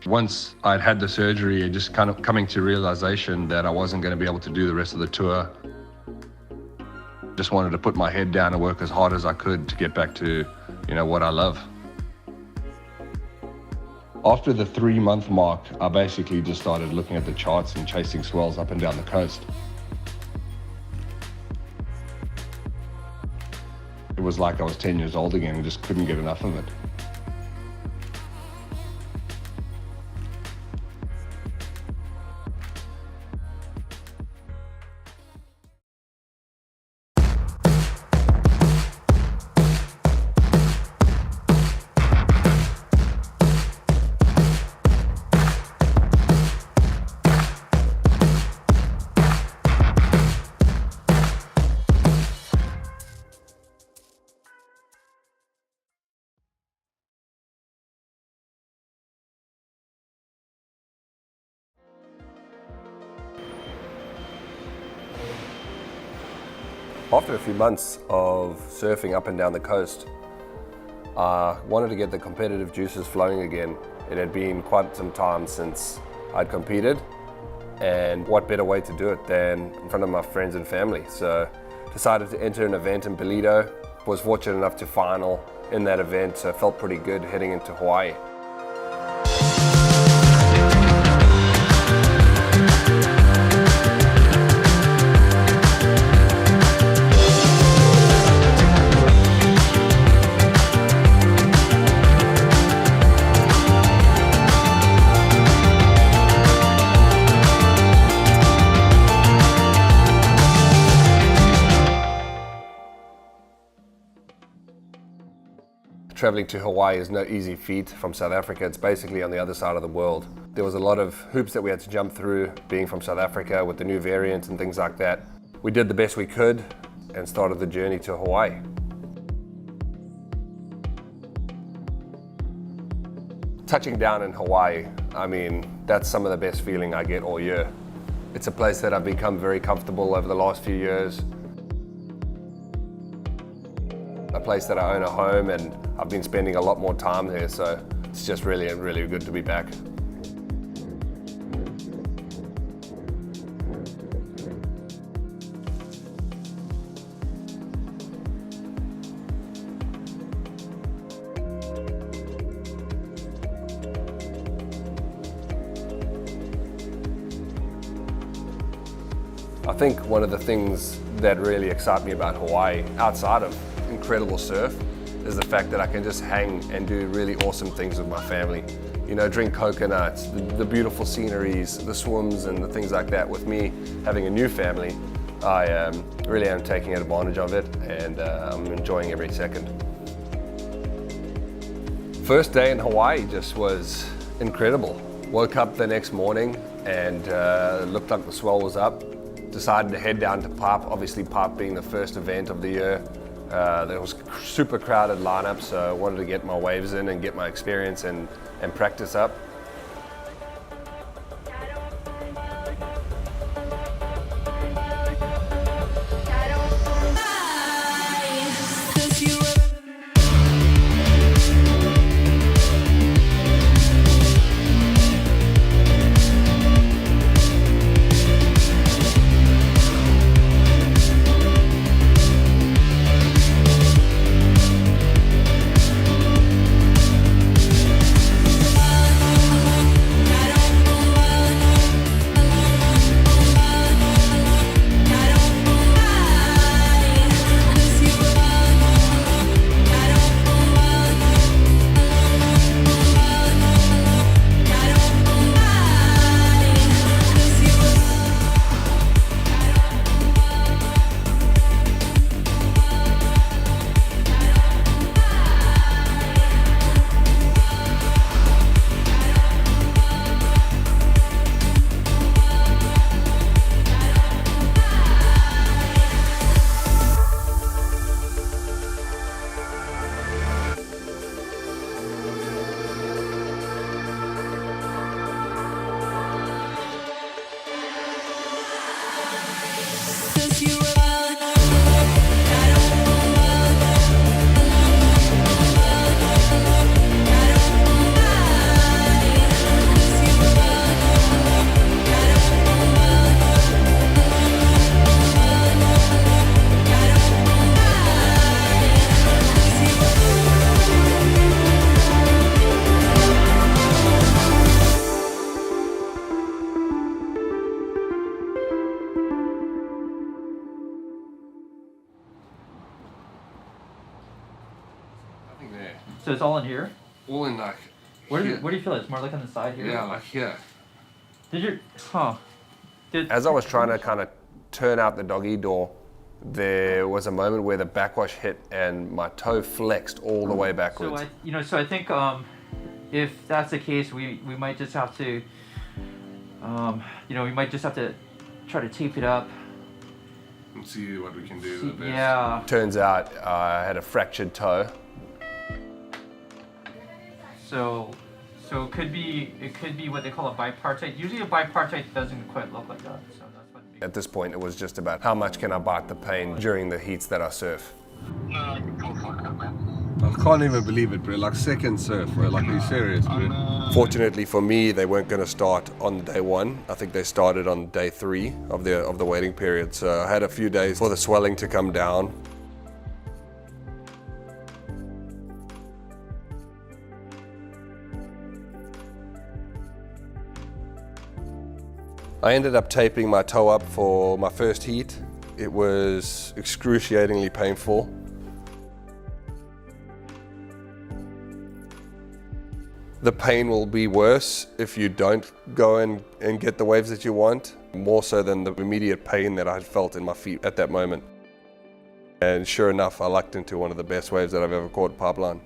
Once I'd had the surgery and just kind of coming to realization that I wasn't going to be able to do the rest of the tour, just wanted to put my head down and work as hard as I could to get back to, what I love. After the 3-month mark, I basically just started looking at the charts and chasing swells up and down the coast. It was like I was 10 years old again and just couldn't get enough of it. After a few months of surfing up and down the coast, I wanted to get the competitive juices flowing again. It had been quite some time since I'd competed, and what better way to do it than in front of my friends and family. So decided to enter an event in Toledo. Was fortunate enough to final in that event, so felt pretty good heading into Hawaii. Traveling to Hawaii is no easy feat from South Africa. It's basically on the other side of the world. There was a lot of hoops that we had to jump through being from South Africa with the new variant and things like that. We did the best we could and started the journey to Hawaii. Touching down in Hawaii, that's some of the best feeling I get all year. It's a place that I've become very comfortable over the last few years. A place that I own a home, and I've been spending a lot more time there, so it's just really good to be back. I think one of the things that really excite me about Hawaii, outside of incredible surf, is the fact that I can just hang and do really awesome things with my family. Drink coconuts, the beautiful sceneries, the swims and the things like that. With me having a new family, I really am taking advantage of it, and I'm enjoying every second. First day in Hawaii just was incredible. Woke up the next morning and it looked like the swell was up. Decided to head down to Pop, obviously Pop being the first event of the year. There was a super crowded lineup, so I wanted to get my waves in and get my experience and practice up. Nothing there. So it's all in here? All in like Where do you feel it? It's more like on the side here? Yeah, like here. As I was trying to kind of turn out the doggy door, there was a moment where the backwash hit and my toe flexed all the way backwards. So I think if that's the case, we might just have to, we might just have to try to tape it up. And see what we can do. Yeah. Turns out I had a fractured toe. So it could be what they call a bipartite. Usually a bipartite doesn't quite look like that. So that's what. At this point, it was just about how much can I bite the pain during the heats that I surf. I can't even believe it, bro. Like second surf, bro. Like, are you serious, bro? Fortunately for me, they weren't going to start on day one. I think they started on day 3 of the waiting period. So I had a few days for the swelling to come down. I ended up taping my toe up for my first heat. It was excruciatingly painful. The pain will be worse if you don't go and get the waves that you want, more so than the immediate pain that I had felt in my feet at that moment. And sure enough, I lucked into one of the best waves that I've ever caught pipeline.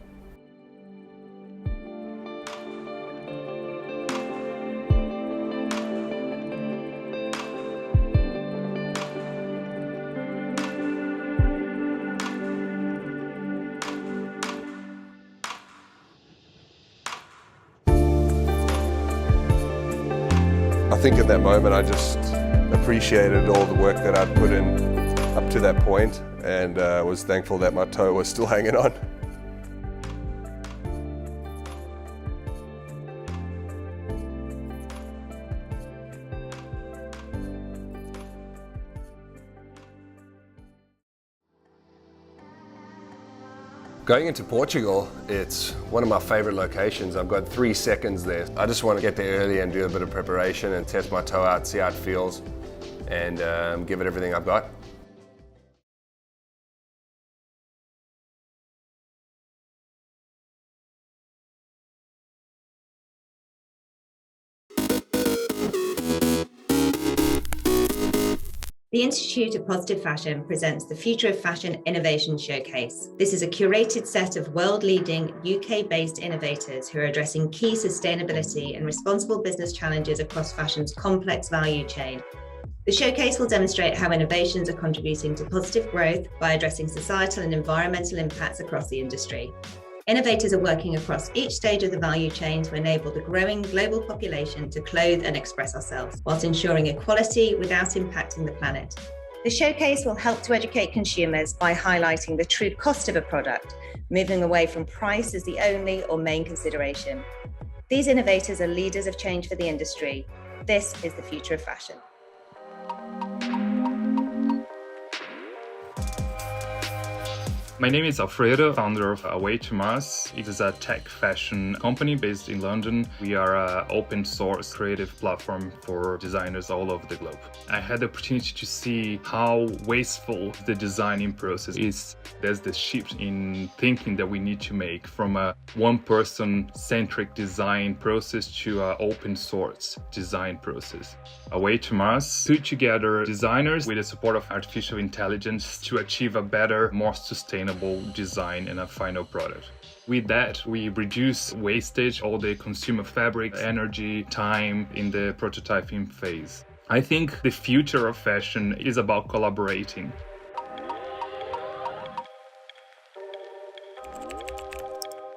I think at that moment I just appreciated all the work that I'd put in up to that point, and was thankful that my toe was still hanging on. Going into Portugal, it's one of my favorite locations. I've got 3 seconds there. I just want to get there early and do a bit of preparation and test my toe out, see how it feels, and give it everything I've got. The Institute of Positive Fashion presents the Future of Fashion Innovation Showcase. This is a curated set of world-leading UK-based innovators who are addressing key sustainability and responsible business challenges across fashion's complex value chain. The showcase will demonstrate how innovations are contributing to positive growth by addressing societal and environmental impacts across the industry. Innovators are working across each stage of the value chain to enable the growing global population to clothe and express ourselves, whilst ensuring equality without impacting the planet. The showcase will help to educate consumers by highlighting the true cost of a product, moving away from price as the only or main consideration. These innovators are leaders of change for the industry. This is the future of fashion. My name is Alfredo, founder of Away to Mars. It is a tech fashion company based in London. We are an open source creative platform for designers all over the globe. I had the opportunity to see how wasteful the designing process is. There's this shift in thinking that we need to make from a one-person centric design process to an open source design process. Away to Mars put together designers with the support of artificial intelligence to achieve a better, more sustainable design and a final product. With that, we reduce wastage, all the consumer fabric, energy, time in the prototyping phase. I think the future of fashion is about collaborating.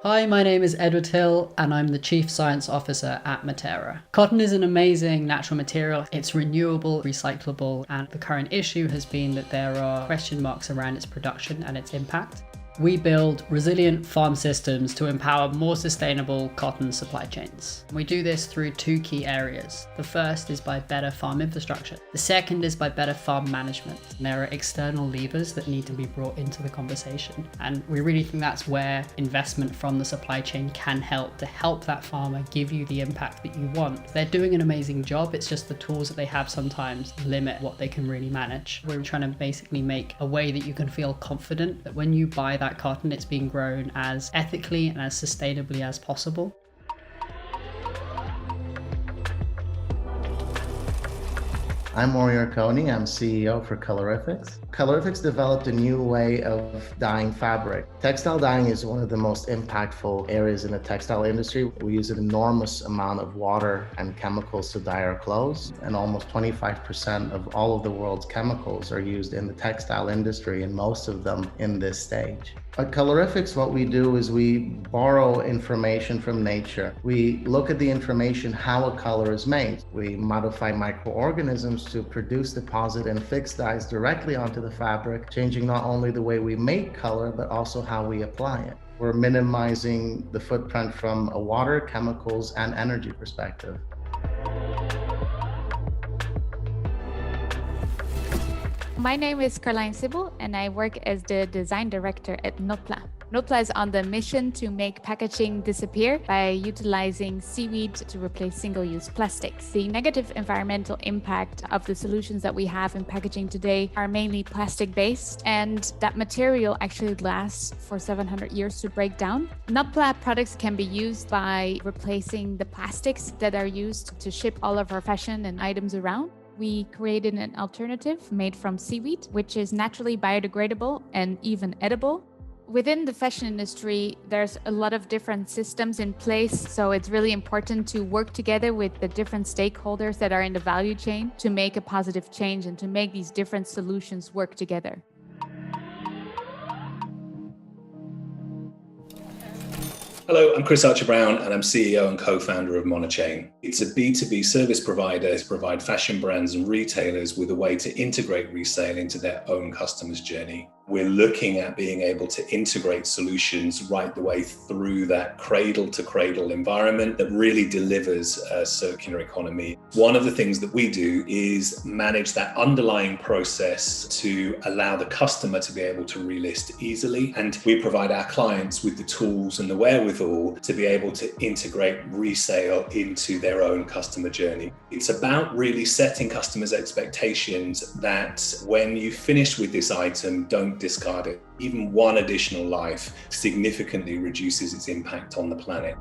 Hi, my name is Edward Hill and I'm the Chief Science Officer at Matera. Cotton is an amazing natural material. It's renewable, recyclable, and the current issue has been that there are question marks around its production and its impact. We build resilient farm systems to empower more sustainable cotton supply chains. We do this through 2 key areas. The first is by better farm infrastructure. The second is by better farm management. And there are external levers that need to be brought into the conversation. And we really think that's where investment from the supply chain can help to help that farmer give you the impact that you want. They're doing an amazing job. It's just the tools that they have sometimes limit what they can really manage. We're trying to basically make a way that you can feel confident that when you buy that that cotton, it's being grown as ethically and as sustainably as possible. I'm Orior Coney, I'm CEO for Colorifics. Colorifics developed a new way of dyeing fabric. Textile dyeing is one of the most impactful areas in the textile industry. We use an enormous amount of water and chemicals to dye our clothes, and almost 25% of all of the world's chemicals are used in the textile industry, and most of them in this stage. At Colorifics, what we do is we borrow information from nature. We look at the information, how a color is made. We modify microorganisms to produce, deposit, and fix dyes directly onto the fabric, changing not only the way we make color, but also how we apply it. We're minimizing the footprint from a water, chemicals, and energy perspective. My name is Caroline Sibyl, and I work as the design director at Notpla. Notpla is on the mission to make packaging disappear by utilizing seaweed to replace single-use plastics. The negative environmental impact of the solutions that we have in packaging today are mainly plastic-based, and that material actually lasts for 700 years to break down. Notpla products can be used by replacing the plastics that are used to ship all of our fashion and items around. We created an alternative made from seaweed, which is naturally biodegradable and even edible. Within the fashion industry, there's a lot of different systems in place, so it's really important to work together with the different stakeholders that are in the value chain to make a positive change and to make these different solutions work together. Hello, I'm Chris Archer-Brown and I'm CEO and co-founder of Monochain. It's a B2B service provider to provide fashion brands and retailers with a way to integrate resale into their own customers' journey. We're looking at being able to integrate solutions right the way through that cradle-to-cradle environment that really delivers a circular economy. One of the things that we do is manage that underlying process to allow the customer to be able to relist easily, and we provide our clients with the tools and the wherewithal to be able to integrate resale into their own customer journey. It's about really setting customers' expectations that when you finish with this item, don't discard it. Even one additional life significantly reduces its impact on the planet.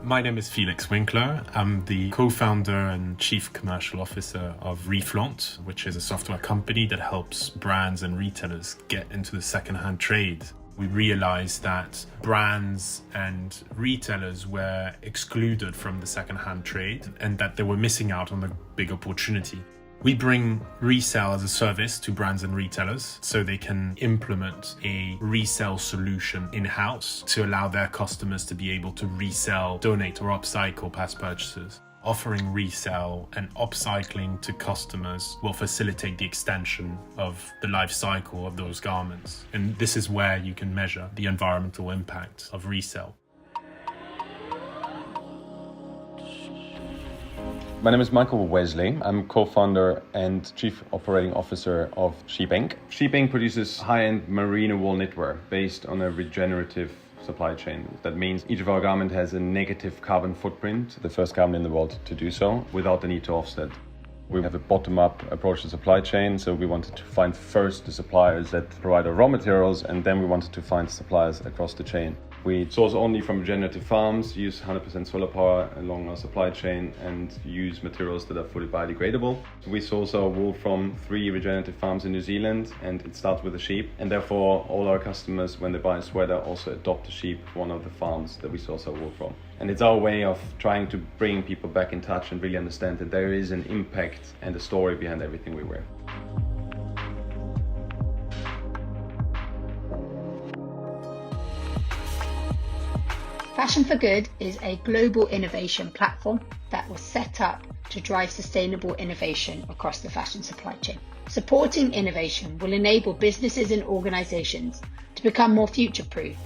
My name is Felix Winkler. I'm the co-founder and chief commercial officer of Reflaunt, which is a software company that helps brands and retailers get into the second-hand trade. We realized that brands and retailers were excluded from the second-hand trade and that they were missing out on a big opportunity. We bring resale as a service to brands and retailers so they can implement a resale solution in-house to allow their customers to be able to resell, donate or upcycle past purchases. Offering resale and upcycling to customers will facilitate the extension of the life cycle of those garments. And this is where you can measure the environmental impact of resale. My name is Michael Wesley. I'm co-founder and chief operating officer of JBay. JBay produces high-end merino wool knitwear based on a regenerative supply chain. That means each of our garments has a negative carbon footprint, the first garment in the world to do so, without the need to offset. We have a bottom-up approach to supply chain, so we wanted to find first the suppliers that provide our raw materials, and then we wanted to find suppliers across the chain. We source only from regenerative farms, use 100% solar power along our supply chain, and use materials that are fully biodegradable. We source our wool from 3 regenerative farms in New Zealand, and it starts with the sheep. And therefore, all our customers, when they buy a sweater, also adopt the sheep, one of the farms that we source our wool from. And it's our way of trying to bring people back in touch and really understand that there is an impact and a story behind everything we wear. Fashion for Good is a global innovation platform that was set up to drive sustainable innovation across the fashion supply chain. Supporting innovation will enable businesses and organizations to become more future-proof.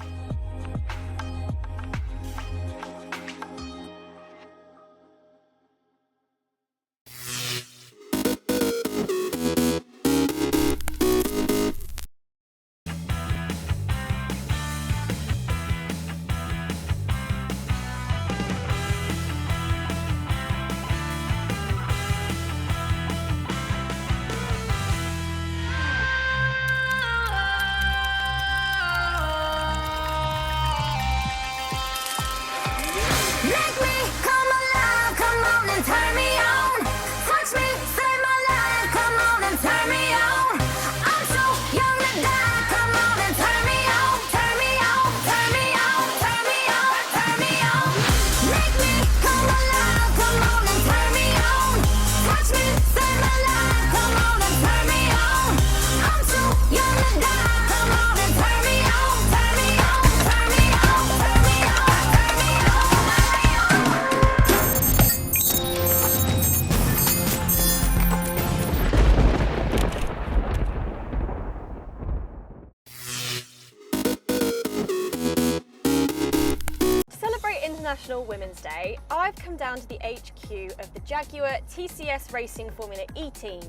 International Women's Day, I've come down to the HQ of the Jaguar TCS Racing Formula E team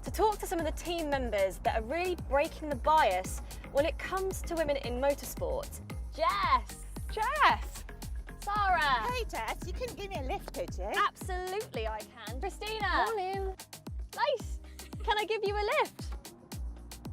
to talk to some of the team members that are really breaking the bias when it comes to women in motorsport. Jess! Sarah! Hey Jess, you couldn't give me a lift, could you? Absolutely I can. Christina! Morning. Nice! Can I give you a lift?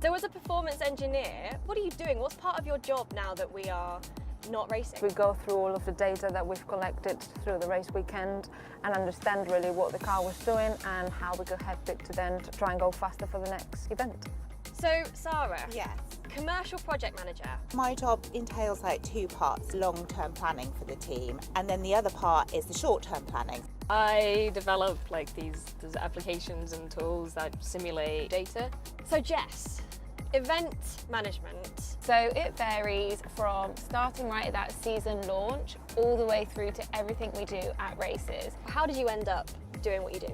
So as a performance engineer, what are you doing? What's part of your job now that we are not racing? We go through all of the data that we've collected through the race weekend and understand really what the car was doing and how we could help it to then try and go faster for the next event. So Sarah, Yes. commercial project manager. My job entails like two parts, long-term planning for the team, and then the other part is the short-term planning. I develop like these applications and tools that simulate data. So Jess, event management. So it varies from starting right at that season launch all the way through to everything we do at races. How did you end up doing what you do?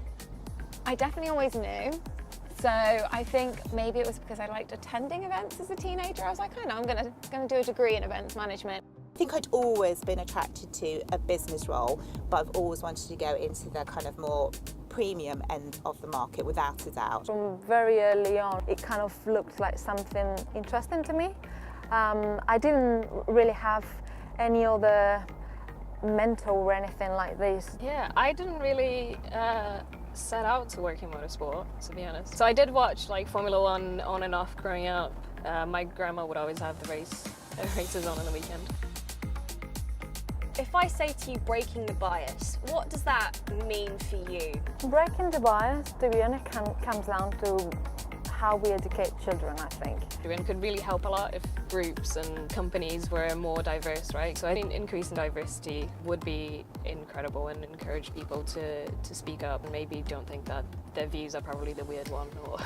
I definitely always knew. So I think maybe it was because I liked attending events as a teenager. I was like, I know, I'm gonna do a degree in events management. I think I'd always been attracted to a business role, but I've always wanted to go into the kind of more premium end of the market, without a doubt. From very early on, it kind of looked like something interesting to me. I didn't really have any other mentor or anything like this. Yeah, I didn't really set out to work in motorsport, to be honest. So I did watch like Formula One on and off growing up. My grandma would always have the races on the weekend. If I say to you breaking the bias, what does that mean for you? Breaking the bias, to be honest, comes down to how we educate children, I think. It could really help a lot if groups and companies were more diverse, right? So I think increasing diversity would be incredible and encourage people to speak up and maybe don't think that their views are probably the weird one or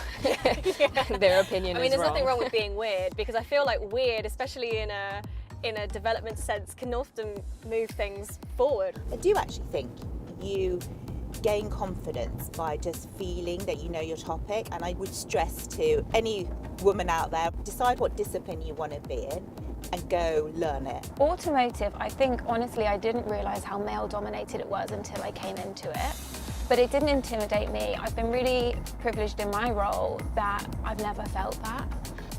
their opinion is wrong. There's nothing wrong with being weird, because I feel like weird, especially in a development sense, can often move things forward. I do actually think you gain confidence by just feeling that you know your topic, and I would stress to any woman out there, decide what discipline you want to be in and go learn it. Automotive, I think honestly I didn't realise how male dominated it was until I came into it. But it didn't intimidate me. I've been really privileged in my role that I've never felt that.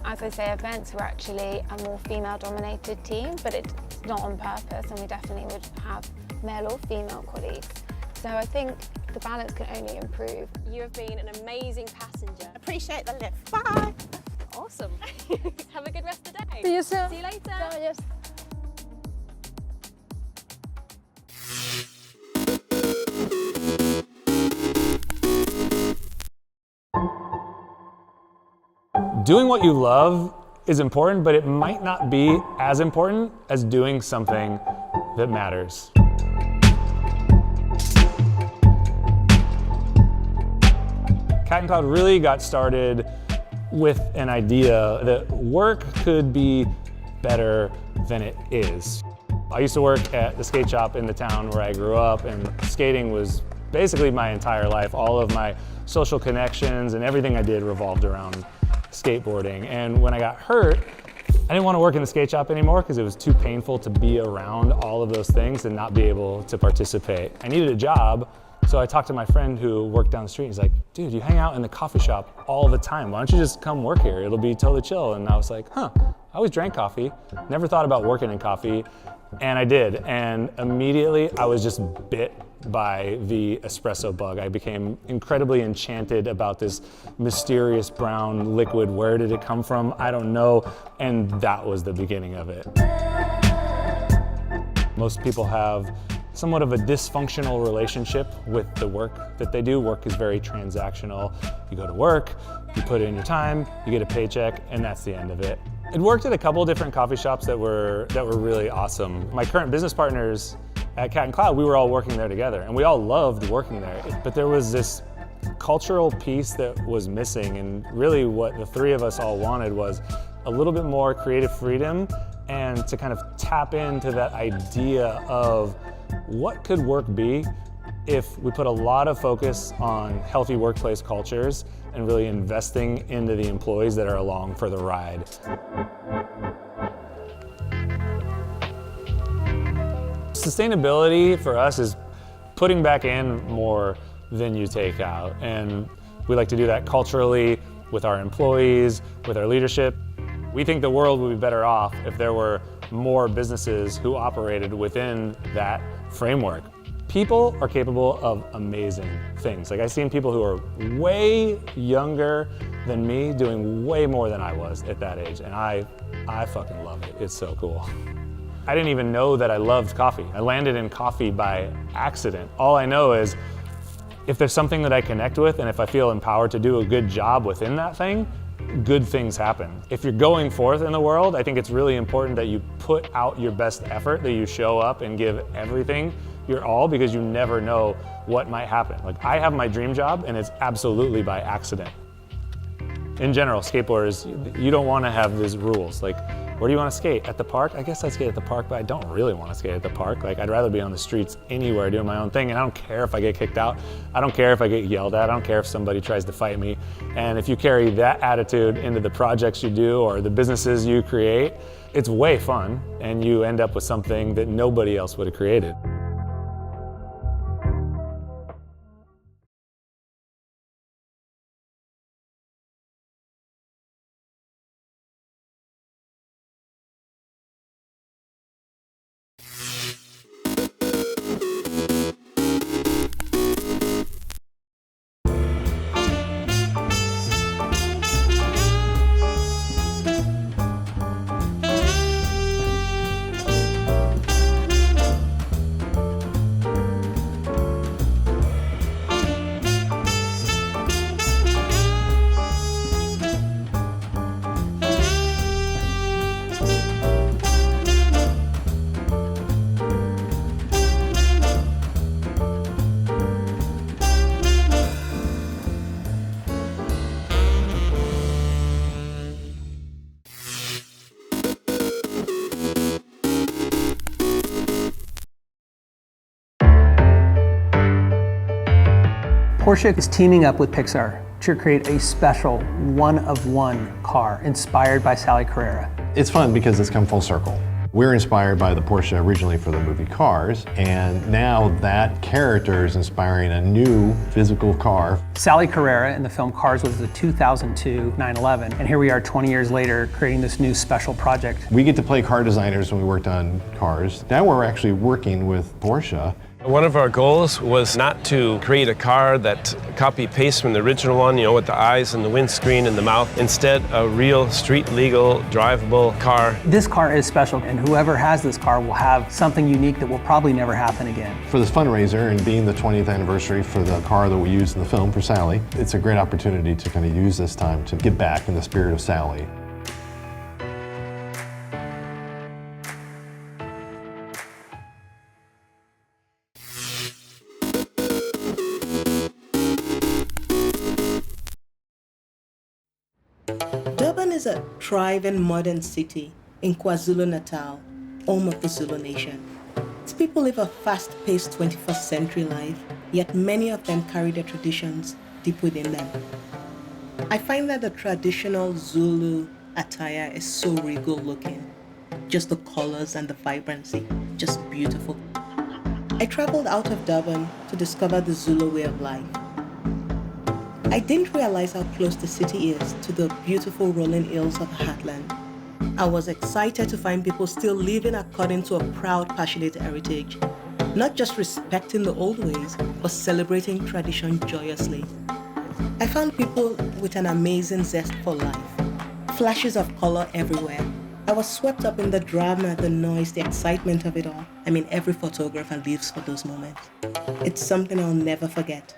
As I say, events were actually a more female-dominated team, but it's not on purpose, and we definitely would have male or female colleagues. So I think the balance can only improve. You have been an amazing passenger. Appreciate the lift. Bye. Awesome. Have a good rest of the day. See you soon. See you later. Bye, yes. Doing what you love is important, but it might not be as important as doing something that matters. Cat and Cloud really got started with an idea that work could be better than it is. I used to work at the skate shop in the town where I grew up, and skating was basically my entire life. All of my social connections and everything I did revolved around skateboarding. And when I got hurt, I didn't want to work in the skate shop anymore because it was too painful to be around all of those things and not be able to participate. I needed a job, so I talked to my friend who worked down the street. He's like, dude, you hang out in the coffee shop all the time. Why don't you just come work here? It'll be totally chill. And I was like, huh, I always drank coffee, never thought about working in coffee. And I did, and immediately I was just bit by the espresso bug. I became incredibly enchanted about this mysterious brown liquid. Where did it come from? I don't know, and that was the beginning of it. Most people have somewhat of a dysfunctional relationship with the work that they do. Work is very transactional. You go to work, you put in your time, you get a paycheck, and that's the end of it. I'd worked at a couple different coffee shops that were really awesome. My current business partners at Cat and Cloud, we were all working there together, and we all loved working there. But there was this cultural piece that was missing, and really what the three of us all wanted was a little bit more creative freedom and to kind of tap into that idea of what could work be if we put a lot of focus on healthy workplace cultures and really investing into the employees that are along for the ride. Sustainability for us is putting back in more than you take out. And we like to do that culturally with our employees, with our leadership. We think the world would be better off if there were more businesses who operated within that framework. People are capable of amazing things. Like, I've seen people who are way younger than me doing way more than I was at that age, and I fucking love it. It's so cool. I didn't even know that I loved coffee. I landed in coffee by accident. All I know is if there's something that I connect with and if I feel empowered to do a good job within that thing, good things happen. If you're going forth in the world, I think it's really important that you put out your best effort, that you show up and give everything your all, because you never know what might happen. Like, I have my dream job and it's absolutely by accident. In general, skateboarders, you don't want to have these rules. Like, where do you want to skate? At the park? I guess I skate at the park, but I don't really want to skate at the park. Like, I'd rather be on the streets anywhere doing my own thing, and I don't care if I get kicked out. I don't care if I get yelled at. I don't care if somebody tries to fight me. And if you carry that attitude into the projects you do or the businesses you create, it's way fun, and you end up with something that nobody else would have created. Porsche is teaming up with Pixar to create a special one-of-one car inspired by Sally Carrera. It's fun because it's come full circle. We're inspired by the Porsche originally for the movie Cars, and now that character is inspiring a new physical car. Sally Carrera in the film Cars was the 2002 911, and here we are 20 years later creating this new special project. We get to play car designers when we worked on Cars. Now we're actually working with Porsche. One of our goals was not to create a car that copy-paste from the original one, you know, with the eyes and the windscreen and the mouth. Instead, a real street-legal, drivable car. This car is special, and whoever has this car will have something unique that will probably never happen again. For this fundraiser and being the 20th anniversary for the car that we used in the film for Sally, it's a great opportunity to kind of use this time to give back in the spirit of Sally. Durban is a thriving modern city in KwaZulu-Natal, home of the Zulu nation. Its people live a fast-paced 21st century life, yet many of them carry their traditions deep within them. I find that the traditional Zulu attire is so regal looking. Just the colors and the vibrancy, just beautiful. I traveled out of Durban to discover the Zulu way of life. I didn't realize how close the city is to the beautiful rolling hills of the heartland. I was excited to find people still living according to a proud, passionate heritage, not just respecting the old ways, but celebrating tradition joyously. I found people with an amazing zest for life, flashes of color everywhere. I was swept up in the drama, the noise, the excitement of it all. I mean, every photographer lives for those moments. It's something I'll never forget.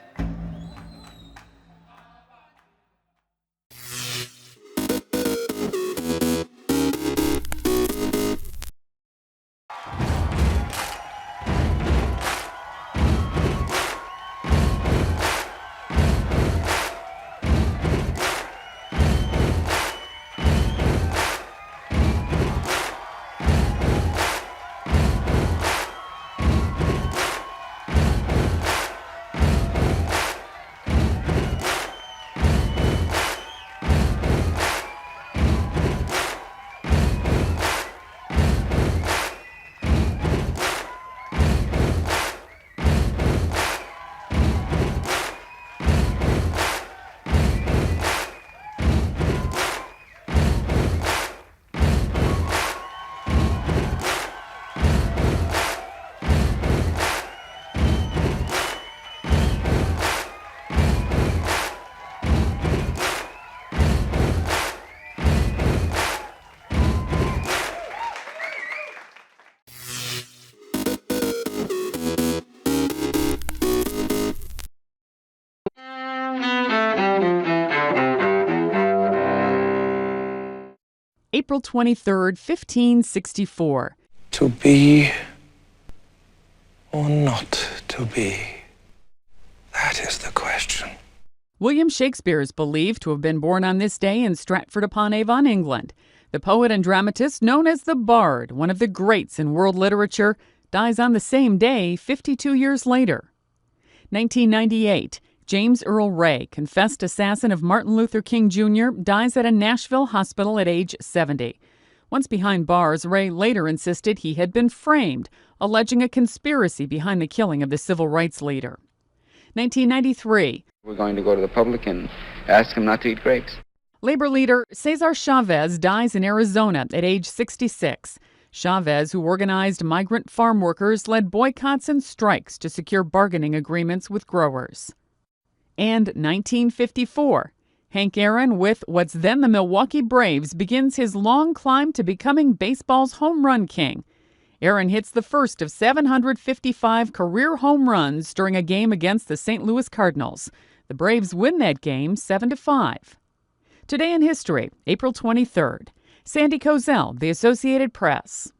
April 23rd, 1564. To be or not to be? That is the question. William Shakespeare is believed to have been born on this day in Stratford-upon-Avon, England. The poet and dramatist known as the Bard, one of the greats in world literature, dies on the same day 52 years later. 1998, James Earl Ray, confessed assassin of Martin Luther King Jr., dies at a Nashville hospital at age 70. Once behind bars, Ray later insisted he had been framed, alleging a conspiracy behind the killing of the civil rights leader. 1993. We're going to go to the public and ask him not to eat grapes. Labor leader Cesar Chavez dies in Arizona at age 66. Chavez, who organized migrant farm workers, led boycotts and strikes to secure bargaining agreements with growers. And 1954. Hank Aaron, with what's then the Milwaukee Braves, begins his long climb to becoming baseball's home run king. Aaron hits the first of 755 career home runs during a game against the St. Louis Cardinals. The Braves win that game 7-5. Today in history, April 23rd. Sandy Kozel, The Associated Press.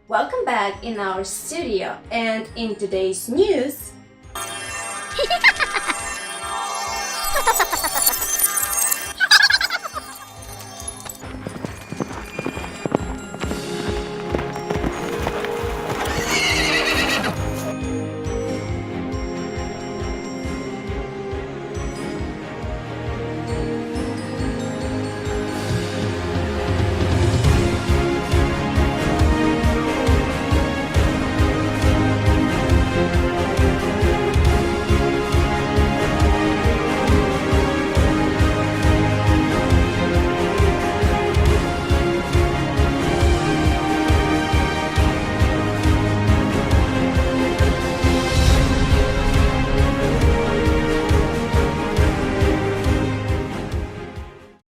Welcome back in our studio, and in today's news,